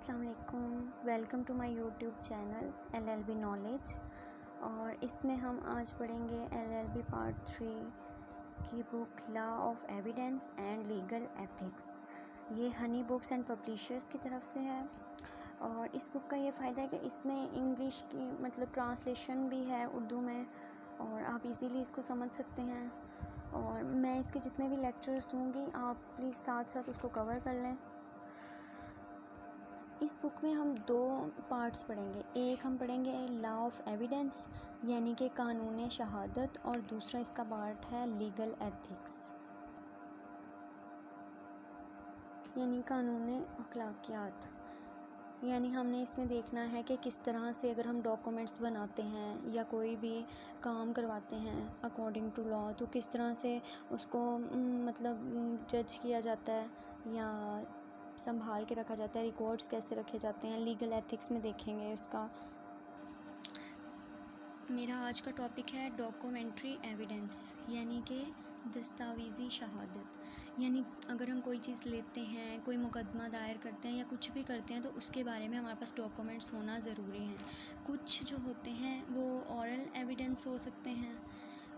अस्सलाम वालेकुम, welcome to my YouTube channel LLB knowledge. और इसमें हम आज पढ़ेंगे LLB पार्ट 3 की book law of evidence and legal ethics. ये हनी बुक्स एंड पब्लिशर्स की तरफ से है। और इस बुक का ये फ़ायदा है कि इसमें इंग्लिश की मतलब ट्रांसलेशन भी है उर्दू में, और आप इजीली इसको समझ सकते हैं। और मैं इसके जितने भी लेक्चर्स दूँगी आप प्लीज़ साथ साथ उसको कवर कर लें। इस बुक में हम दो पार्ट्स पढ़ेंगे। एक हम पढ़ेंगे लॉ ऑफ एविडेंस यानी कि कानून शहादत, और दूसरा इसका पार्ट है लीगल एथिक्स यानी कानून अखलाकियात। यानी हमने इसमें देखना है कि किस तरह से अगर हम डॉक्यूमेंट्स बनाते हैं या कोई भी काम करवाते हैं अकॉर्डिंग टू लॉ, तो किस तरह से उसको मतलब जज किया जाता है या संभाल के रखा जाता है, रिकॉर्ड्स कैसे रखे जाते हैं, लीगल एथिक्स में देखेंगे उसका। मेरा आज का टॉपिक है डॉक्यूमेंट्री एविडेंस यानी कि दस्तावेज़ी शहादत। यानी अगर हम कोई चीज़ लेते हैं, कोई मुकदमा दायर करते हैं या कुछ भी करते हैं, तो उसके बारे में हमारे पास डॉक्यूमेंट्स होना ज़रूरी हैं। कुछ जो होते हैं वो ऑरल एविडेंस हो सकते हैं,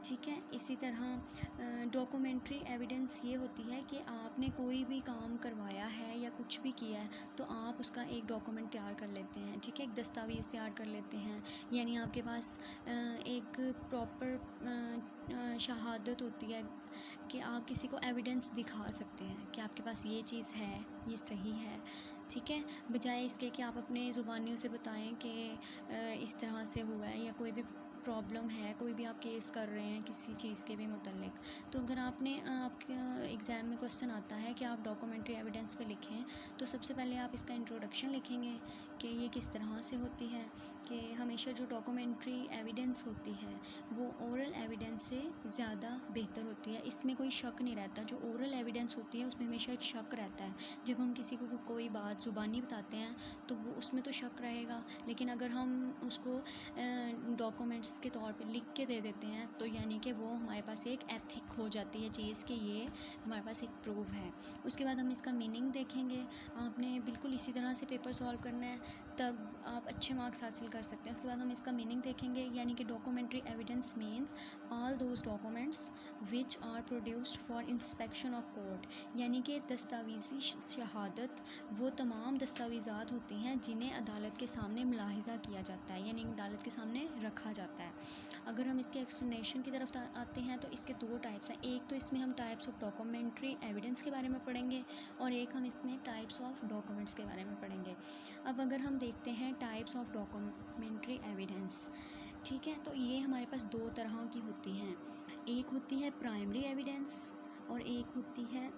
ठीक है। इसी तरह डॉक्यूमेंट्री एविडेंस ये होती है कि आपने कोई भी काम करवाया है या कुछ भी किया है तो आप उसका एक डॉक्यूमेंट तैयार कर लेते हैं, ठीक है, एक दस्तावेज़ तैयार कर लेते हैं। यानी आपके पास एक प्रॉपर शहादत होती है कि आप किसी को एविडेंस दिखा सकते हैं कि आपके पास ये चीज़ है, ये सही है, ठीक है, बजाय इसके कि आप अपने ज़ुबानी उसे बताएं कि इस तरह से हुआ है या कोई भी प्रॉब्लम है, कोई भी आप केस कर रहे हैं किसी चीज़ के भी मुतल्लिक। तो अगर आपने आपके एग्ज़ाम में क्वेश्चन आता है कि आप डॉक्यूमेंट्री एविडेंस पे लिखें, तो सबसे पहले आप इसका इंट्रोडक्शन लिखेंगे कि ये किस तरह से होती है। कि हमेशा जो डॉक्यूमेंट्री एविडेंस होती है वो ओरल एविडेंस से ज़्यादा बेहतर होती है, इसमें कोई शक नहीं रहता। जो ओरल एविडेंस होती है उसमें हमेशा एक शक रहता है। जब हम किसी को कोई बात ज़ुबानी बताते हैं तो वो उसमें तो शक रहेगा, लेकिन अगर हम उसको डॉक्यूमेंट्स के तौर पे लिख के दे देते हैं तो यानी कि वो हमारे पास एक एथिक हो जाती है चीज़ कि ये हमारे पास एक प्रूफ है। उसके बाद हम इसका मीनिंग देखेंगे। आपने बिल्कुल इसी तरह से पेपर सॉल्व करना है, तब आप अच्छे मार्क्स हासिल कर सकते हैं। उसके बाद हम इसका मीनिंग देखेंगे, यानी कि documentary evidence means all those documents which are produced for inspection of court. यानी कि दस्तावेज़ी शहादत वो तमाम दस्तावेज़ात होती हैं जिन्हें अदालत के सामने मुलाहिज़ा किया जाता है, यानी अदालत के सामने रखा जाता है। अगर हम इसके एक्सप्लेनेशन की तरफ आते हैं तो इसके दो टाइप्स हैं। एक तो इसमें हम टाइप्स ऑफ डॉक्यूमेंट्री एविडेंस के बारे में पढ़ेंगे, और एक हम इसमें टाइप्स ऑफ डॉक्यूमेंट्स के बारे में पढ़ेंगे। अब अगर हम देखते हैं टाइप्स ऑफ डॉक्यूमेंट्री एविडेंस, ठीक है, तो ये हमारे पास दो तरह की होती हैं। एक होती है प्राइमरी एविडेंस और एक होती है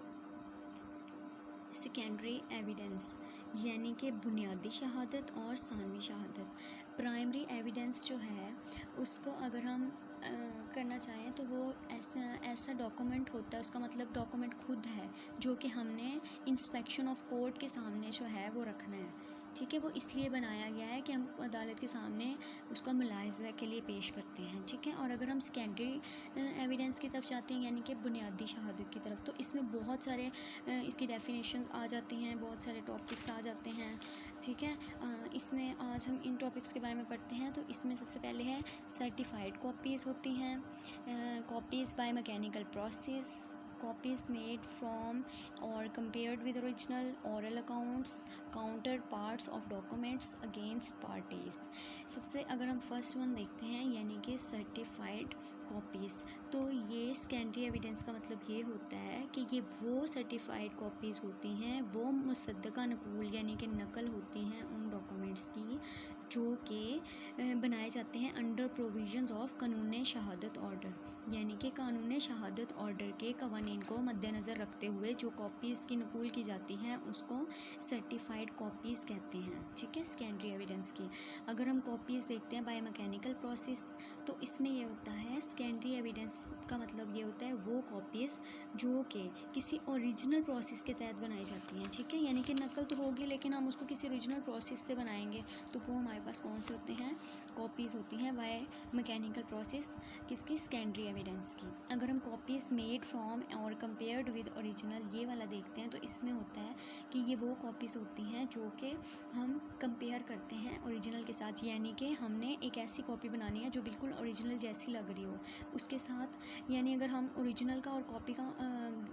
सेकेंडरी एविडेंस, यानी कि बुनियादी शहादत और सानवी शहादत। प्राइमरी एविडेंस जो है उसको अगर हम करना चाहें तो वो ऐसा डॉक्यूमेंट होता है, उसका मतलब डॉक्यूमेंट खुद है जो कि हमने इंस्पेक्शन ऑफ कोर्ट के सामने जो है वो रखना है, ठीक है। वो इसलिए बनाया गया है कि हम अदालत के सामने उसका मुलाहिज़ा के लिए पेश करते हैं, ठीक है। और अगर हम सेकेंडरी एविडेंस की तरफ जाते हैं यानी कि बुनियादी शहादत की तरफ, तो इसमें बहुत सारे इसकी डेफिनेशन आ जाती हैं, बहुत सारे टॉपिक्स आ जाते हैं, ठीक है। इसमें आज हम इन टॉपिक्स के बारे में पढ़ते हैं। तो इसमें सबसे पहले है सर्टिफाइड कॉपीज़ होती हैं, copies by mechanical process, copies made from or compared with original, oral accounts, counterparts of documents against parties। सबसे अगर हम फर्स्ट वन देखते हैं यानी कि सर्टिफाइड कॉपीज़, तो ये सेकेंडरी एविडेंस का मतलब ये होता है कि ये वो सर्टिफाइड कॉपीज़ होती हैं, वो मुसद्दका नकूल यानी कि नकल होती हैं उन डॉक्यूमेंट्स की जो कि बनाए जाते हैं अंडर प्रोविजंस ऑफ कानून शहादत ऑर्डर, यानी कि कानून शहादत ऑर्डर के कवानीन को मद्देनज़र रखते हुए जो कॉपीज़ की नकूल की जाती हैं उसको सर्टिफाइड कॉपीज़ कहते हैं, ठीक है, सेकेंडरी एविडेंस की। अगर हम कॉपीज़ देखते हैं बाय मैकेनिकल प्रोसेस, तो इसमें ये होता है सेकेंडरी एविडेंस का मतलब ये होता है वो कॉपीज़ जो कि किसी ओरिजिनल प्रोसेस के तहत बनाई जाती हैं, ठीक है, यानी कि नकल तो होगी लेकिन हम उसको किसी ओरिजिनल प्रोसेस से बनाएंगे तो वो हमारे हमारे पास कौन से होते हैं, कॉपीज़ होती हैं बाय मैकेनिकल प्रोसेस, किसकी, सेकेंडरी एविडेंस की। अगर हम कॉपीज़ मेड फ्रॉम और कंपेयर्ड विद ओरिजिनल ये वाला देखते हैं तो इसमें होता है कि ये वो कॉपीज़ होती हैं जो कि हम कंपेयर करते हैं ओरिजिनल के साथ, यानी कि हमने एक ऐसी कॉपी बनानी है जो बिल्कुल ओरिजिनल जैसी लग रही हो उसके साथ। यानी अगर हम ओरिजिनल का और कॉपी का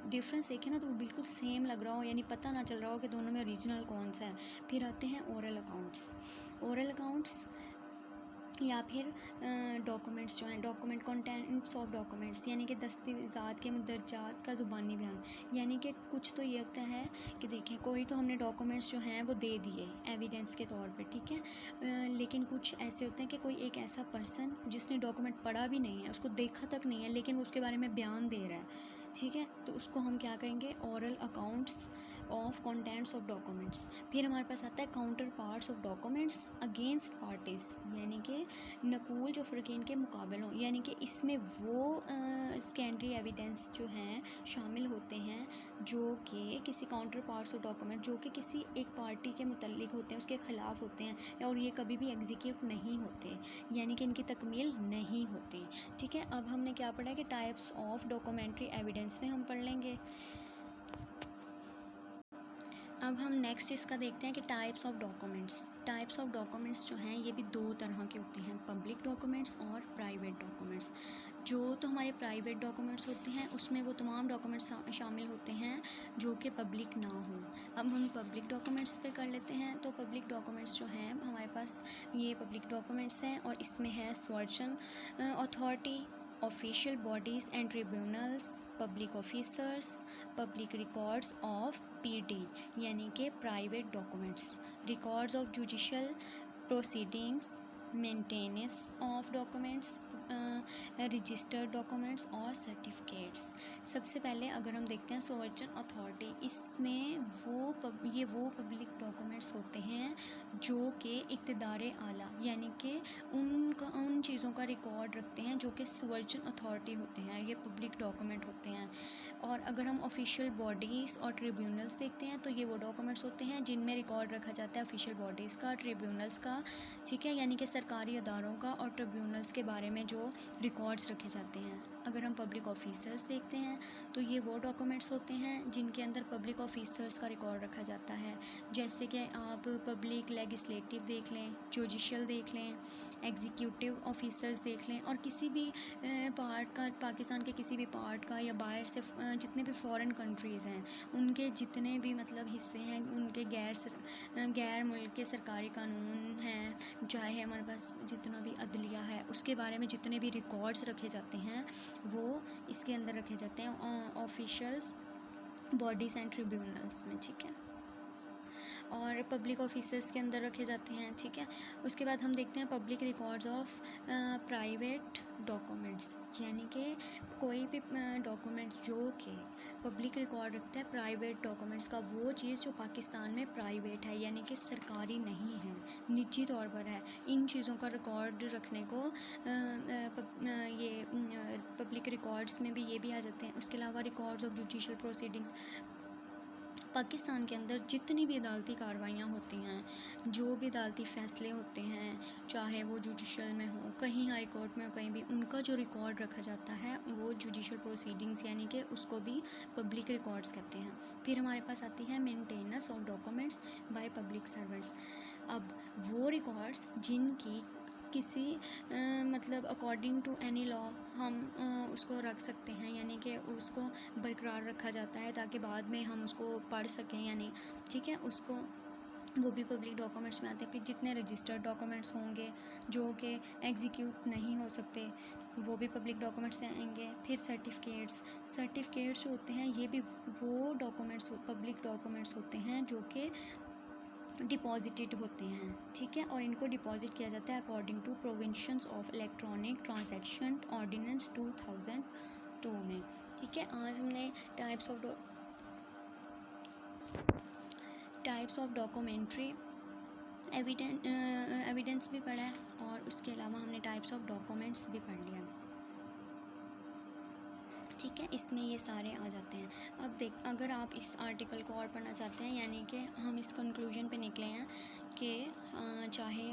डिफरेंस देखें ना तो वो बिल्कुल सेम लग रहा हो, यानी पता ना चल रहा हो कि दोनों में ओरिजिनल कौन सा है। फिर आते हैं ओरल अकाउंट्स। ओरल अकाउंट्स या फिर डॉक्यूमेंट्स जो हैं, डॉक्यूमेंट कंटेंट्स ऑफ डॉक्यूमेंट्स, यानी कि दस्तावेज़ात के मुंदरजात का ज़ुबानी बयान। यानी कि कुछ तो ये होता है कि देखें कोई तो हमने डॉक्यूमेंट्स जो हैं वो दे दिए एविडेंस के तौर पे, ठीक है, लेकिन कुछ ऐसे होते हैं कि कोई एक ऐसा पर्सन जिसने डॉक्यूमेंट पढ़ा भी नहीं है, उसको देखा तक नहीं है, लेकिन वो उसके बारे में बयान दे रहा है, ठीक है, तो उसको हम क्या कहेंगे, oral accounts of contents of documents. फिर हमारे पास आता है counter parts of documents against parties, यानी कि नकूल जो फ़रक़ीन के मुकाबले हों, यानी कि इसमें वो सेकेंडरी एविडेंस जो हैं शामिल होते हैं जो कि किसी काउंटर पार्ट्स ऑफ डॉक्यूमेंट जो कि किसी एक पार्टी के मुतल्लिक होते हैं, उसके ख़िलाफ़ होते हैं, और ये कभी भी एग्जीक्यूट नहीं होते, यानी कि इनकी तकमील नहीं होती, ठीक है। अब हमने क्या पढ़ा है कि टाइप्स ऑफ डॉक्यूमेंट्री एविडेंस में हम पढ़ लेंगे। अब हम नेक्स्ट इसका देखते हैं कि types of documents. Types of documents जो हैं ये भी दो तरह के होते हैं, पब्लिक डॉक्यूमेंट्स और प्राइवेट डॉक्यूमेंट्स। जो तो हमारे प्राइवेट डॉक्यूमेंट्स होते हैं उसमें वो तमाम डॉक्यूमेंट्स शामिल होते हैं जो कि पब्लिक ना हो। अब हम पब्लिक डॉक्यूमेंट्स पे कर लेते हैं। तो पब्लिक डॉक्यूमेंट्स जो हैं हमारे पास ये पब्लिक डॉक्यूमेंट्स हैं और इसमें है स्वर्चन authority, official bodies and tribunals, public officers, public records of पीडी, यानी कि private documents, records of judicial proceedings, maintenance of documents, registered documents और सर्टिफिकेट्स। सबसे पहले अगर हम देखते हैं सोवर्चन अथॉरिटी, इसमें ये वो पब्लिक डॉक्यूमेंट्स होते हैं जो कि इक़्तिदार आला, यानी कि उन चीज़ों का रिकॉर्ड रखते हैं जो कि सोवर्चन अथॉरिटी होते हैं, ये पब्लिक डॉक्यूमेंट होते हैं। और अगर हम ऑफिशियल बॉडीज़ और ट्रिब्यूनल्स देखते हैं तो ये वो डॉक्यूमेंट्स होते हैं जिनमें रिकॉर्ड रखा जाता है ऑफिशियल बॉडीज़ का, ट्रिब्यूनल्स का, ठीक है, यानी कि सरकारी अदारों का और ट्रिब्यूनल्स के बारे में जो रिकॉर्ड्स रखे जाते हैं। अगर हम पब्लिक ऑफिसर्स देखते हैं तो ये वो डॉक्यूमेंट्स होते हैं जिनके अंदर पब्लिक ऑफिसर्स का रिकॉर्ड रखा जाता है, जैसे कि आप पब्लिक लेजिस्लेटिव देख लें, जुडिशल देख लें, एग्जीक्यूटिव ऑफिसर्स देख लें, और किसी भी पार्ट का, पाकिस्तान के किसी भी पार्ट का या बाहर से जितने भी फॉरेन कंट्रीज़ हैं उनके जितने भी मतलब हिस्से हैं, उनके गैर मुल्क के सरकारी कानून हैं, चाहे हमारे पास जितना भी अदलिया है उसके बारे में जितने भी रिकॉर्ड्स रखे जाते हैं वो इसके अंदर रखे जाते हैं ऑफिशियल्स बॉडीज़ एंड ट्रिब्यूनल्स में, ठीक है, और पब्लिक ऑफिसर्स के अंदर रखे जाते हैं, ठीक है। उसके बाद हम देखते हैं public records of private documents, यानी कि कोई भी डॉक्यूमेंट जो कि पब्लिक रिकॉर्ड रखता है प्राइवेट डॉक्यूमेंट्स का, वो चीज़ जो पाकिस्तान में प्राइवेट है यानी कि सरकारी नहीं है, निजी तौर पर है, इन चीज़ों का रिकॉर्ड रखने को ये पब्लिक रिकॉर्ड्स में भी ये भी आ जाते हैं। उसके अलावा records of judicial proceedings, Pakistan के अंदर जितनी भी अदालती कार्रवाइयाँ होती हैं, जो भी अदालती फ़ैसले होते हैं, चाहे वो जुडिशल में हो, कहीं हाई कोर्ट में हो, कहीं भी, उनका जो रिकॉर्ड रखा जाता है वो जुडिशल प्रोसीडिंग्स, यानी कि उसको भी पब्लिक रिकॉर्ड्स कहते हैं। फिर हमारे पास आती है maintenance of documents by public servants. अब वो रिकॉर्ड्स जिनकी किसी मतलब अकॉर्डिंग टू एनी लॉ हम उसको रख सकते हैं, यानी कि उसको बरकरार रखा जाता है ताकि बाद में हम उसको पढ़ सकें, यानी ठीक है, उसको वो भी पब्लिक डॉक्यूमेंट्स में आते हैं। फिर जितने रजिस्टर्ड डॉक्यूमेंट्स होंगे जो कि एग्जीक्यूट नहीं हो सकते वो भी पब्लिक डॉक्यूमेंट्स आएंगे। फिर सर्टिफिकेट्स जो होते हैं ये भी वो डॉक्यूमेंट्स पब्लिक डॉक्यूमेंट्स होते हैं जो कि डिपॉजिटेड होते हैं, ठीक है, और इनको डिपॉजिट किया जाता है according to provisions of electronic transaction ordinance 2002 में, ठीक है। आज हमने टाइप्स ऑफ डॉक्यूमेंट्री एविडेंस भी पढ़ा है और उसके अलावा हमने टाइप्स ऑफ डॉक्यूमेंट्स भी पढ़ लिया, ठीक है, इसमें ये सारे आ जाते हैं। अब अगर आप इस आर्टिकल को और पढ़ना चाहते हैं, यानी कि हम इस कंक्लूजन पे निकले हैं कि चाहे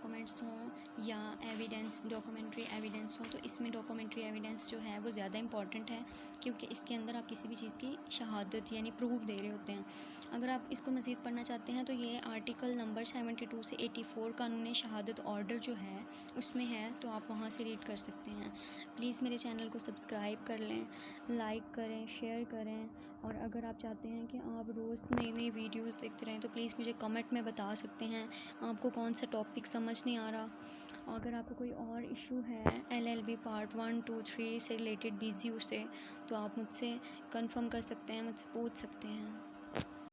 डॉक्यूमेंट्स हों या एविडेंस, डॉक्यूमेंट्री एविडेंस हो, तो इसमें डॉक्यूमेंट्री एविडेंस जो है वो ज़्यादा इंपॉर्टेंट है, क्योंकि इसके अंदर आप किसी भी चीज़ की शहादत यानी प्रूफ दे रहे होते हैं। अगर आप इसको मज़ीद पढ़ना चाहते हैं तो ये आर्टिकल नंबर 72 से 84 कानून शहादत ऑर्डर जो है उसमें है, तो आप वहाँ से रीड कर सकते हैं। प्लीज़ मेरे चैनल को सब्सक्राइब कर लें, लाइक करें, शेयर करें, और अगर आप चाहते हैं कि आप रोज़ नई नई वीडियोस देखते रहें तो प्लीज़ मुझे कमेंट में बता सकते हैं आपको कौन सा टॉपिक समझ नहीं आ रहा। अगर आपको कोई और इशू है LLB पार्ट 1, 2, 3 से रिलेटेड BZU से, तो आप मुझसे कंफर्म कर सकते हैं, मुझसे पूछ सकते हैं।